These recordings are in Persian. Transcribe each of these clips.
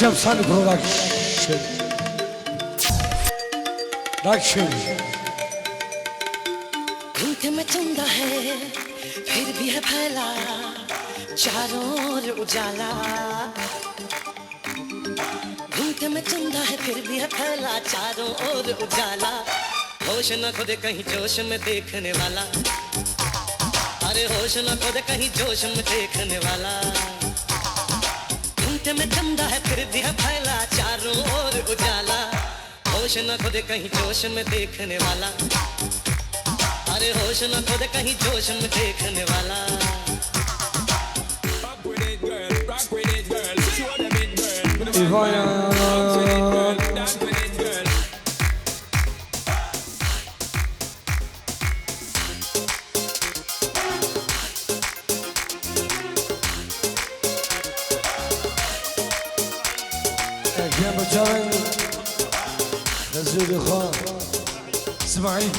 Shamsani Production. धुंध में चंदा है फिर भी है फैला चारों ओर उजाला धुंध में चंदा है फिर भी है फैला चारों ओर उजाला होश न खोदे कहीं जोश में देखने वाला अरे होश न खोदे कहीं जोश में देखने वाला धुंध में चंदा है फिर भी है फैला चारों ओर उजाला होश न खोदे कहीं जोश में देखने वाला अरे होश न खोदे कहीं जोश में देखने वाला Rock with it, girl. Show them it, girl. Dance with it, girl. Dance with it, girl. جنب جبل غزول خان اسماعيل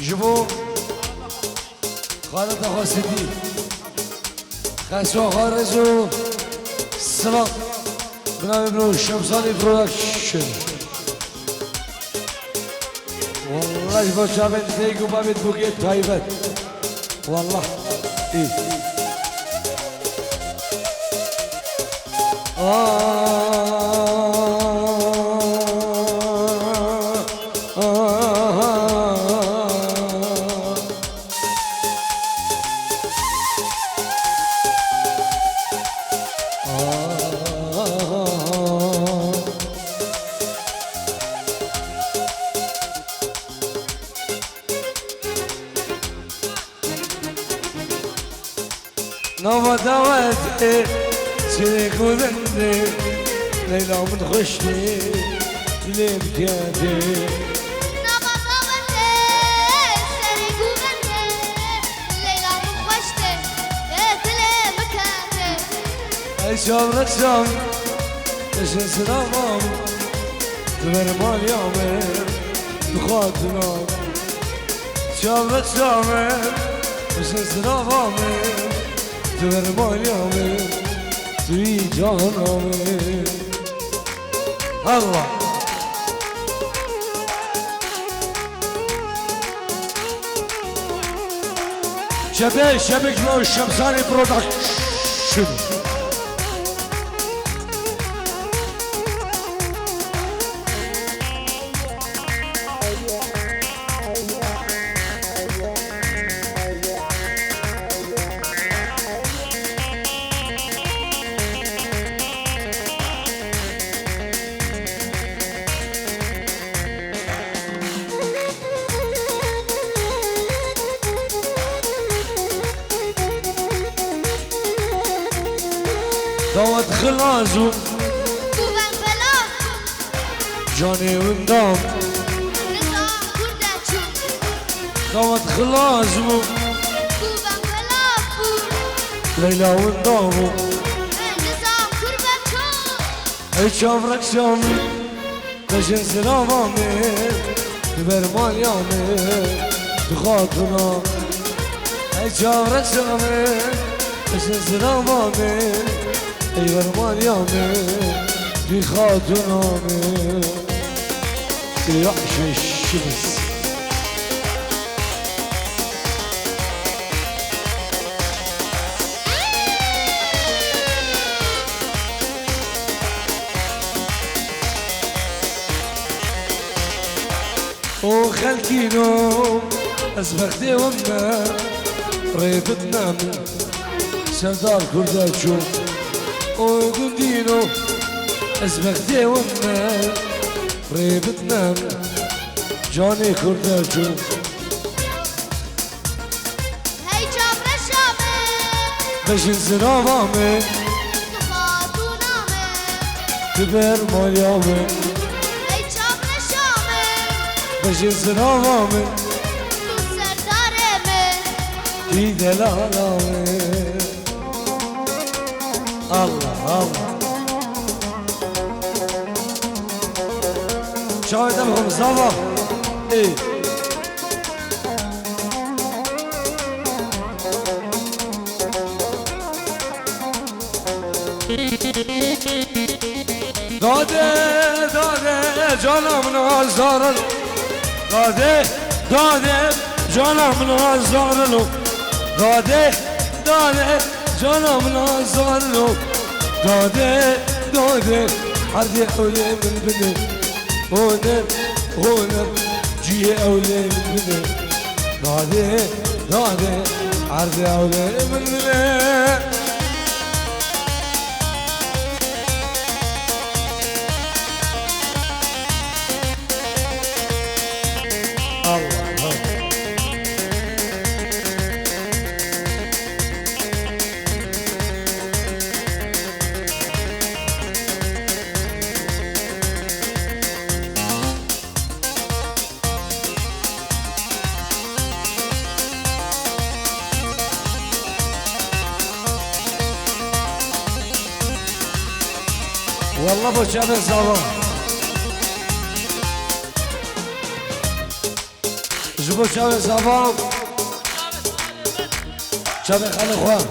جبو خالد اخو سيدي خاسو خارزو السلام بنام ابن الشمساني برودكشن والله جبو جبل ديقو بابد بوكيت تايبت والله ايه نوبة دواتي سيرك وذني ليلى من خشني تلي بكاتي نوبة دواتي سيرك وذني ليلى من خشني تلي بكاتي أشام رشام تشن سلامام تبر مال يومي بخاطرنا شام رشام تشن سلامامي تبر مال يومي توی جانمه الله شبك لو الشمساني برودكشن دوت خلازو كوبان بلافو جاني وندام نظام كرداتشو دوت خلازو كوبان بلافو ليلى وندامو نظام كرداتشو اي شاف ركشامي تشن سلامامي تبر مال يامي تخاطرنا اي شاف ركشامي تشن سلامامي اي برمان يامي في خاطرامي يحش الشمس وخلكينو أسبختي وما ريبت نامي سردار كرداتشو وقندينو أسبختي وما ريبت نامي جاني كرداتشو هاي جاب رشامي بشن سرامامي تخاطو نامي تبر ماليامي هاي جاب رشامي بشن سرامامي تو سردارمي في دلالامي الله الله شاهد لهم صبا ايه داده داده جانم نازارن داده داده جانم نازارن داده داده جانم نازارن داده داده عرض حوله من بني هونر هونر جي أولي من بني داده داده عرض حوله من بني والله بو شاب الزوام جبو شاب الزوام شاب خالي خوان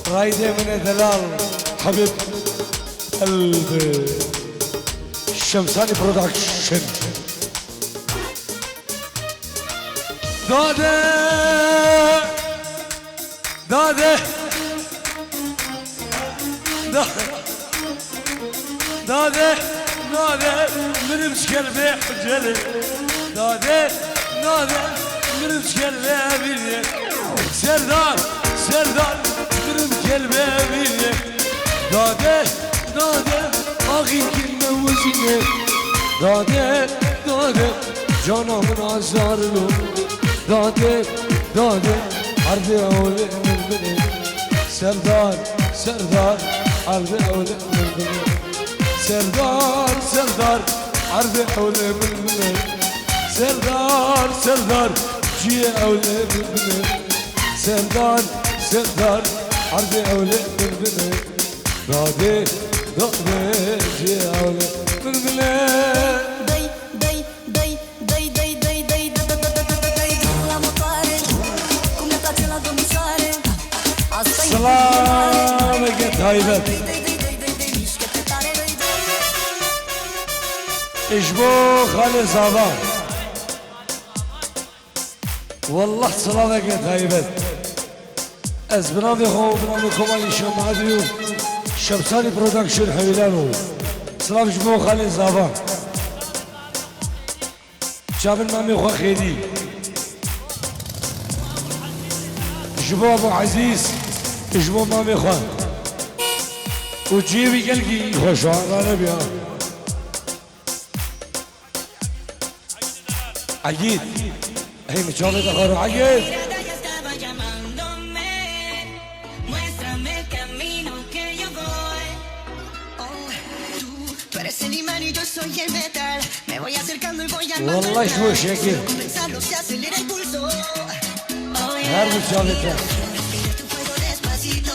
رايدة من دلال حبيب قلبي الشمساني برودكشن داده داده داده داده من بشكل حجري داده داده من بشكل بيني سردار سردار من بشكل بيني داده داده آخي كلمة وزني داده داده جانا من عزارلو داده داده عرضي أولي من بني سردار سردار عرض أولى من بني سردار سردار عرض أولى من بني سردار سردار جي أولى من بني سردار سردار عرض أولى من بني داده داده جي أولى من بني سلامك يا طيبة اشبو خالي صابان والله سلامك يا طيبة از برنامه خو برنامه کمالی شما دیو شمسانی پرودکشن حویلانو سلام اشبو خالي صابان شابن مامي خو خیلی اشبو ابو عزيز اشبو مامي خوان وجيبي قلقي خوشوان انا بيها عقيد هي مشاوي دخلوا عقيد والله شو شكل هر مشاوي دخل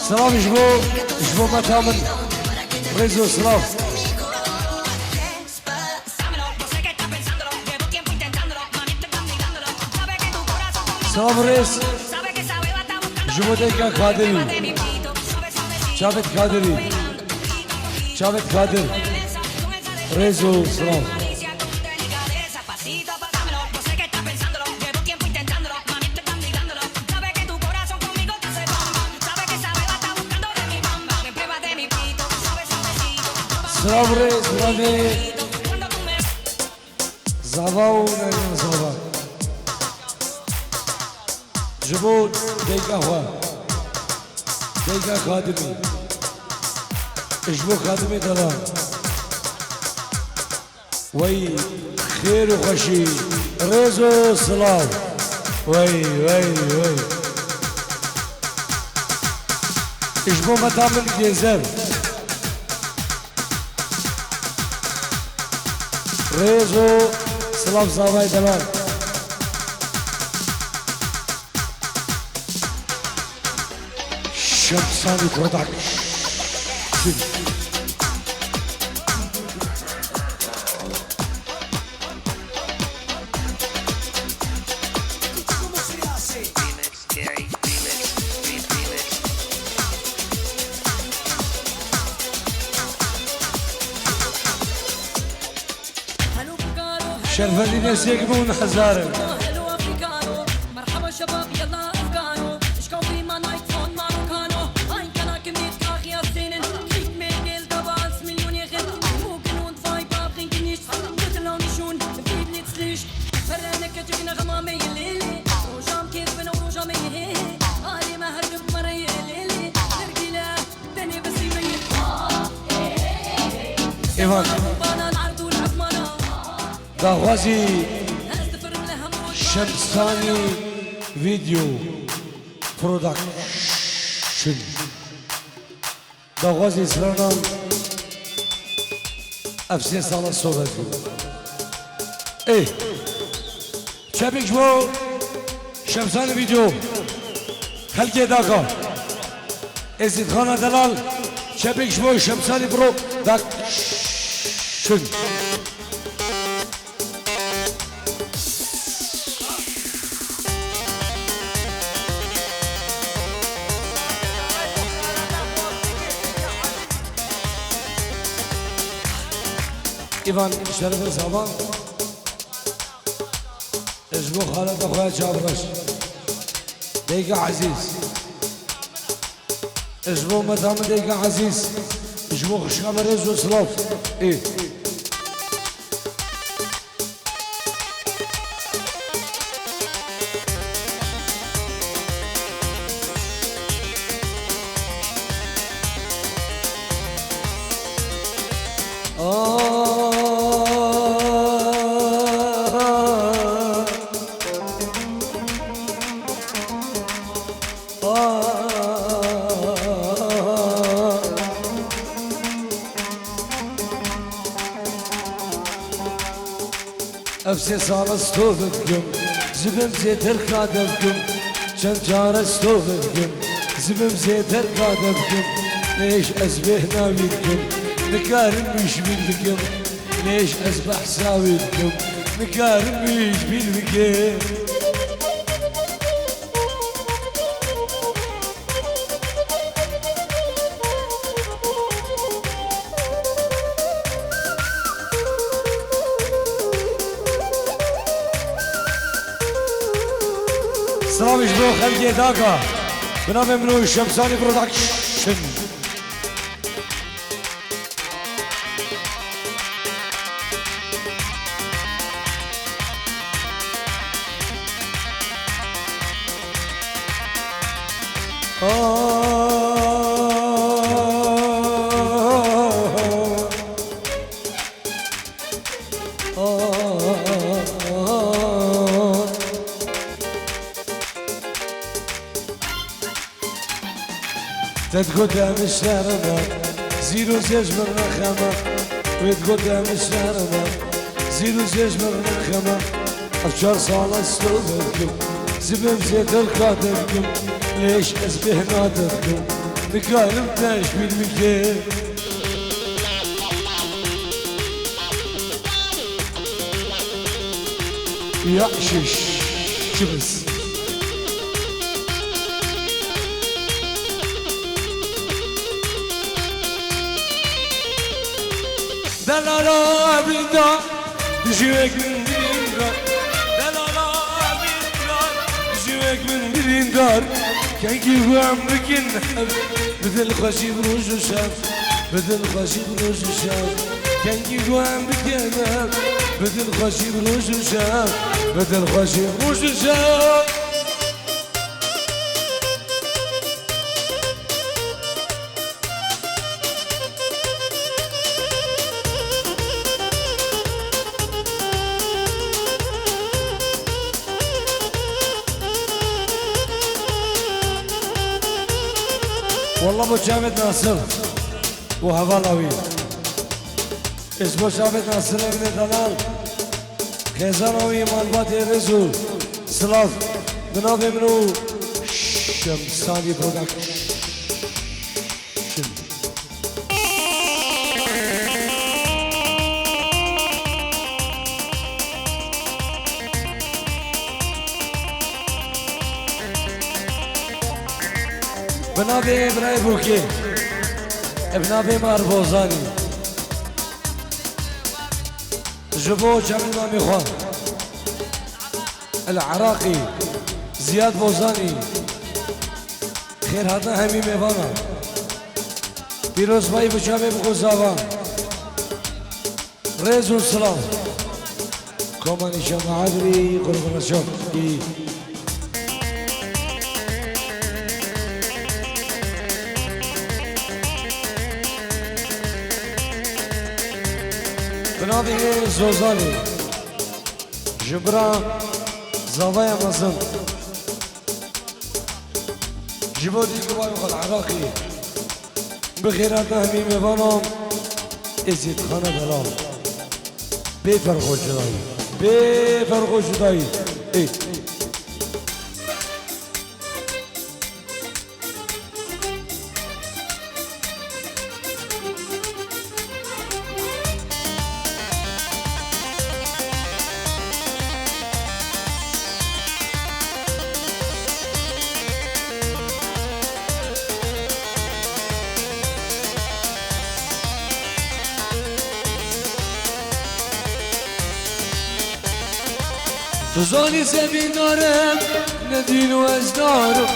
سلام اشبو متامن ريزو سلام سلام ريس اشبو ديكا قادري شابت قادري شابت قادر ريزو سلام سلام ريس رامي زاواو نايم زاوا جبود ديكا هوا ديكا خادمي اشبو خادمي دلال وي خير وخشي ريزو سلام وي اشبو متامن جيزر ريزو سلام زاواي دلال شمساني برودكشن شرفتي نسيك من حزارة هلو افريكانو مرحبا شباب يلا افغانو اشكون في ما نايت فون ماروكانو ein kana kemit kachia szenen kriegt mehr Geld aber als Millionäre Mugen und Weiber bringen nichts gute Laune schon viel nützlich فرانك جبنا غمامي الليلي وجام كيف بنا وجام يهي علي ما هرب مري الليلي ترقيلا دني بس يميل إيمان بانا العرض والعظمانة داغوازي استفر من الهم شمساني فيديو برودكشن داغوازي سرانان افسي سالة الصوبة ايه شبك جمو شمساني فيديو خلقي داكا ازيد خانة دلال شبك جمو شمساني برودكشن إيفان شرف الصبا اسمه خالد أخويا جابرش ديقة عزيز اسمه مدام ديقة عزيز اسمه خشام ريز وصلاف إيه أفسي صار استوفكم زبم زيت الكادبكم شنجار استوفكم زبم زيت الكادبكم ليش أسبه ناويكم نكارم مش بيلكم ليش أسبح ساويكم نكارم مش بيلكم سلام جبرو خلقي داكا بنام منو الشمساني برودكشن تتقدم الشارمة زيرو زيج من رخمة وتقدم الشارمة زيرو زيج من رخمة أفشار صالة استوبتكم زبم زيت الكاتبكم ليش أسبه نادبكم نكالم تاش بالمكين يعشش شبس دلالا بلدا جوك من دار دلالا بلدا جوك من دار كان كيف عمرك نحب مثل خشيب روج وشاف مثل خشيب روج وشاف كان كيف عمرك نحب مثل خشيب روج وشاف مثل خشيب روج وشاف والله ابو جامد ناصر وهفلاوي اسمه جامد ناصر ابن دلال خيزانوي مالبات الرزول سلاف بنابي منو شمساني برودكشن بنابي ابراهيم بوكي بنابي ماربوزاني جبو جميل ميخوان العراقي زياد بوزاني خير هذا همي ميوانا پیروز بھائی بچامے بکو زاوان ريز والسلام كوماني شمع عبري قربنا شوقي بنابي زوزالي جبران زاوية مزن جبودي كبايو العراقي بخيرات همي ميوانم ازيد خانه دلال بفرقو جداي بفرقو جداي ايه تزانی زمین دارم ندین و از دارم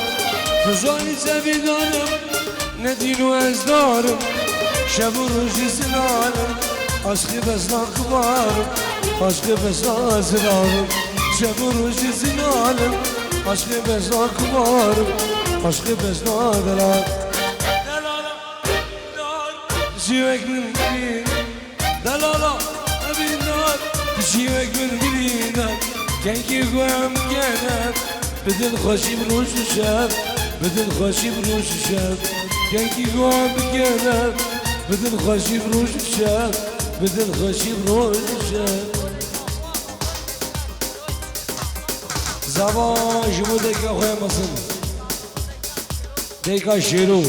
تزانی زمین دارم ندین و از دارم شب و روزی زنانم عشقی بزنا کبارم عشقی بزنا زنانم شب و روزی زنانم عشقی بزنا کبارم عشقی بزنا دلال دلالا جیوک من بین دلالا بین دار جیوک من بین كي قوام كانت بدل خوشي بروش الشاب بدل خوشي بروش الشاب كي قوام كانت بدل خوشي بروش الشاب بدل خوشي بروش الشاب زبا جبو ديكا خويا مصر ديكا شيرو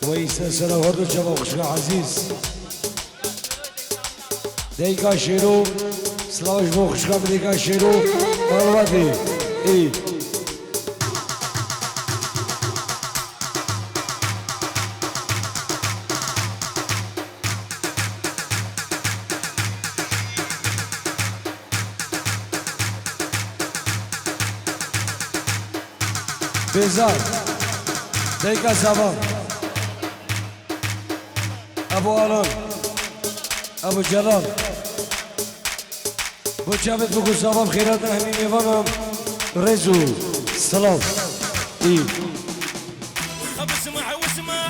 ويسا سلا هردو جبا خوشا عزيز ديكا شيرو سلاوش بو خوشکا بدیکا شیرو مروادی ای بیزار دیکا زبان ابو آلان ابو جلال بوچابت بگو سلام خیرات همین میوانم رزو سلام ای خب اسمع واسمع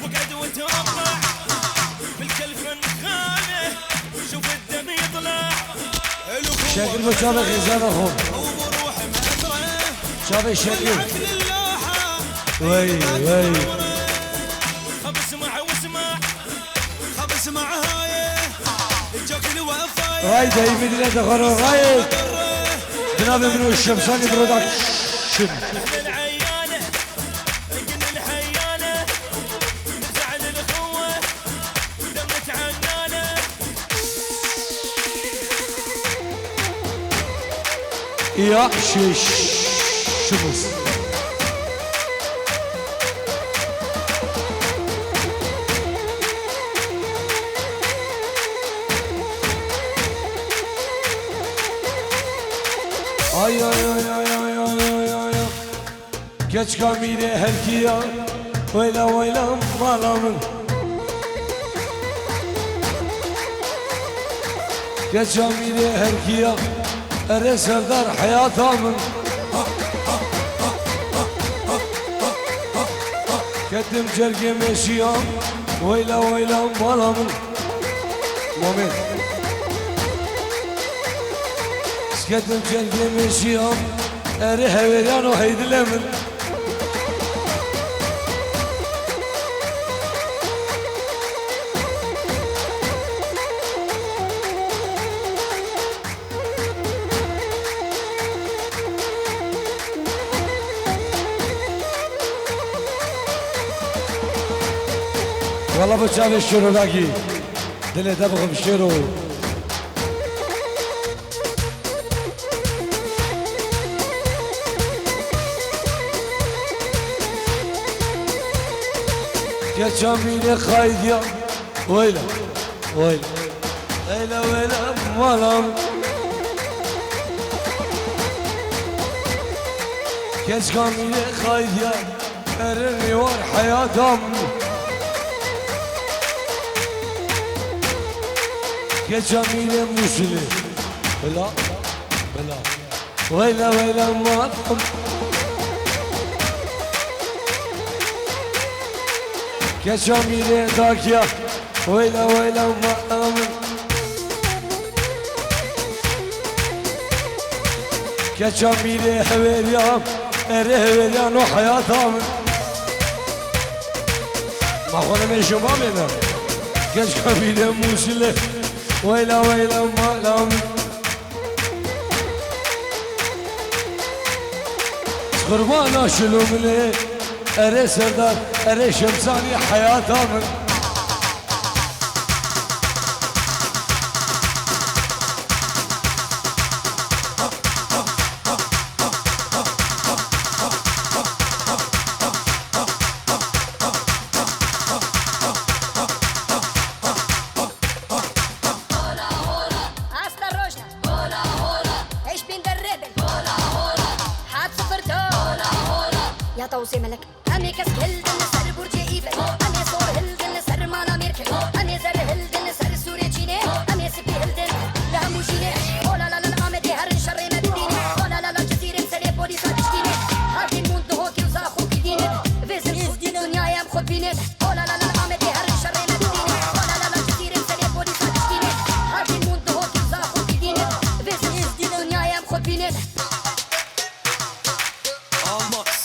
وقعد وتوقع بالكلف الخانه شوف الدم يطلع شاكر بوچابت غزان اخو شابه شاكر وي وي خب اسمع واسمع خب اسمع هاي الجوك الوفاي راي دايما لا تخرج راي جناب منو الشمساني برودكشن العيانه قلنا الحيانه نزعل الاخوه ودمت عنانه يا شيش شمس Ay ay ay ay ay ay ay ay ay Geç kamile herkiya Vayla vayla malamın Geç kamile herkiya Ere serdar hayatamın Kettim cerge meşiyam Vayla vayla malamın Moment Kettim cerge meşiyam Eri heveyan o heydilemin والله بتشاف الشرو لاقي دلي تبغى بالشرو يا جميل خايد يا ويلا ويلا ويلا ويلا مالام كيش كامية خايديا ارني ور حياتهم كيش كامية مسلم بلا بلا ويلا ويلا مالام كيش كامية داكيا ويلا ويلا مالام كشاميلي حويليام ارهويليان وحياتهم ما خونا من شبابنا كشاميلي موسلي ويلا ويلا مالام قربانا شلوملي اري سردار اري شمساني حياتهم Hasta roja. Hola, hola. Ich bin der Rebel. Hola, hola. Hat sofort hola, hola. يا توصي ملك أمي كس هلدن سر برج إيفل أمي صور هلدن سر مالا ميركل أمي زر هلدن سر سوري جيني أمي سبي هلدن لهم وجيني ولا لا لا عمدي هر شر ما بديني ولا لا لا جزيرة سري بوليس هتشتيني هاكي الموند هوكي وزاخو كديني فيزن صوت الدنيا يا مخد بيني ولا لا لا عمدي هر شر ما بديني ولا لا لا جزيرة سري بوليس هتشتيني هاكي الموند هوكي وزاخو كديني فيزن صوت الدنيا يا مخد بيني Almaz.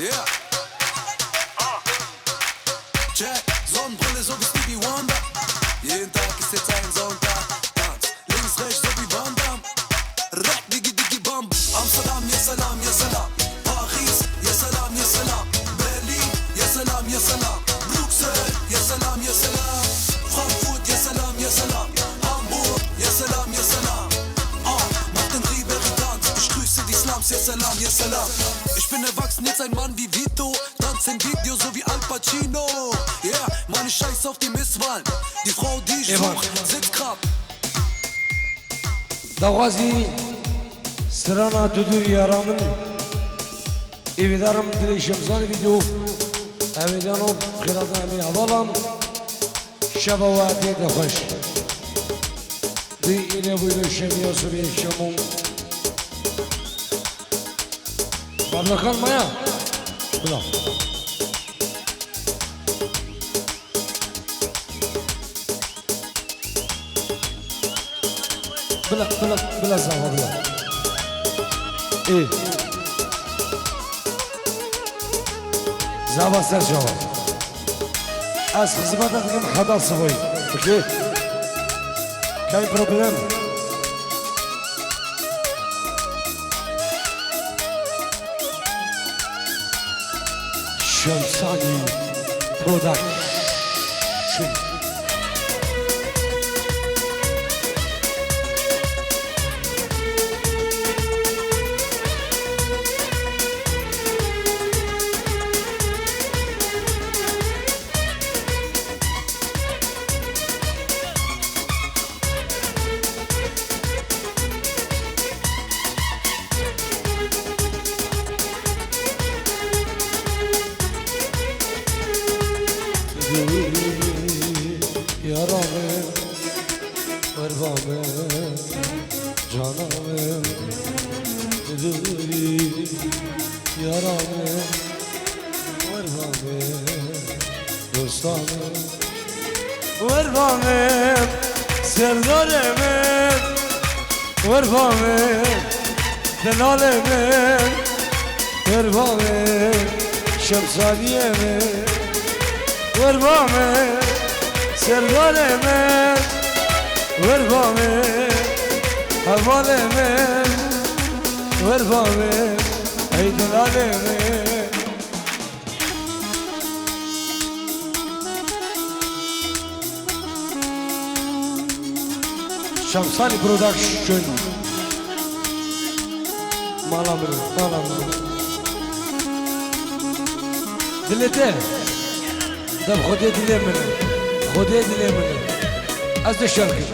Yeah. Check, Sonnenbrille so wie Stevie Wonder. Jeden Tag ist jetzt ein Sonntag. Tanz, links, rechts so wie Van Damme. Rack, digi, digi, bam. Amsterdam, ya salam, ya salam. Paris, ya salam, ya salam. Berlin, ya salam, ya salam. Bruxelles, ya salam, ya salam. Frankfurt, ya salam, ya salam. Hamburg, ya salam, ya salam. Mach den Ribéry-Tanz, ich grüße die Slums, ya salam, ya salam. Ich bin erwachsen, jetzt ein Mann wie Vito. Tanz im Video, so wie Al Pacino. Yeah, meine Scheiß auf die Misswahlen. Die Frau, die ich such, sitzt grad. دوازي سرانا تدور يارامن إبدارم دلي شمسان فيديو أبدانو خلالنا من أضلام شبواتي دخش دي إلي بيلو الشمية سبيل الشموم بابلخان مايا بلا بلا زعما بلا ايه زعما سر جواب از خدمتك كم حدا صبي اوكي كاين بروبليم شمساني برودكشن Yaramım, varvamım, canamım, yaramım, varvamım, dostanım, varvamım, serdarımım, varvamım, delalımım, varvamım, şemsaliyemim, varvamım, سرگالمن وربامن حوالمن وربامن ای دلالمن شمسانی پرودکشن مالامر دلته دب خودی دلی منه خدي دلي منه از الشركة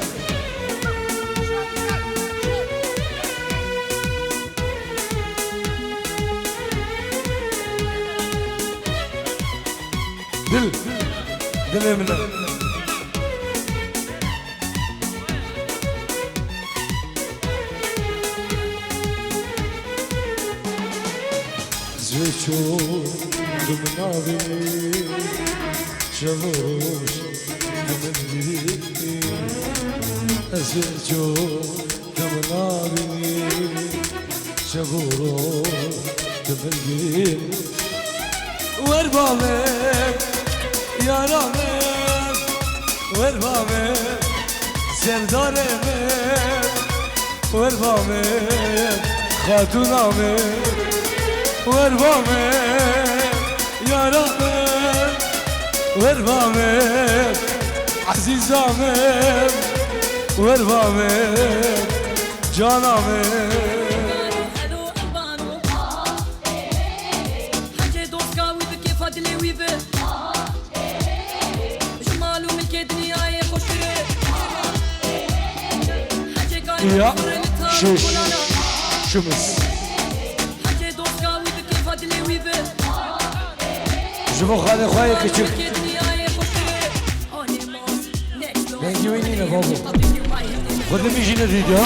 دلي منه زيتو دمناوي شافوش دمناوي زيتو دمناوي شافوش دمناوي وربابك يا رامك وربابك سردارك وربابك خاتونامك وربابك يا رامك وربابك عزيزامك وربابك جانامك هلو البانو حاجة دوسكا ويبك كيف هدلي ويبك جمالو من كدنيا يخشري حاجة قايمة يا فرنتها شش كولانا شمس حاجة دوسكا ويبك كيف هدلي ويبك شوفوا خالي خواهي كتشك كدنيا يخشري أوني موس نيكس لو Thank you, Inina, Bobo. طبيبي وبايهدي خذ ميجي نتيجة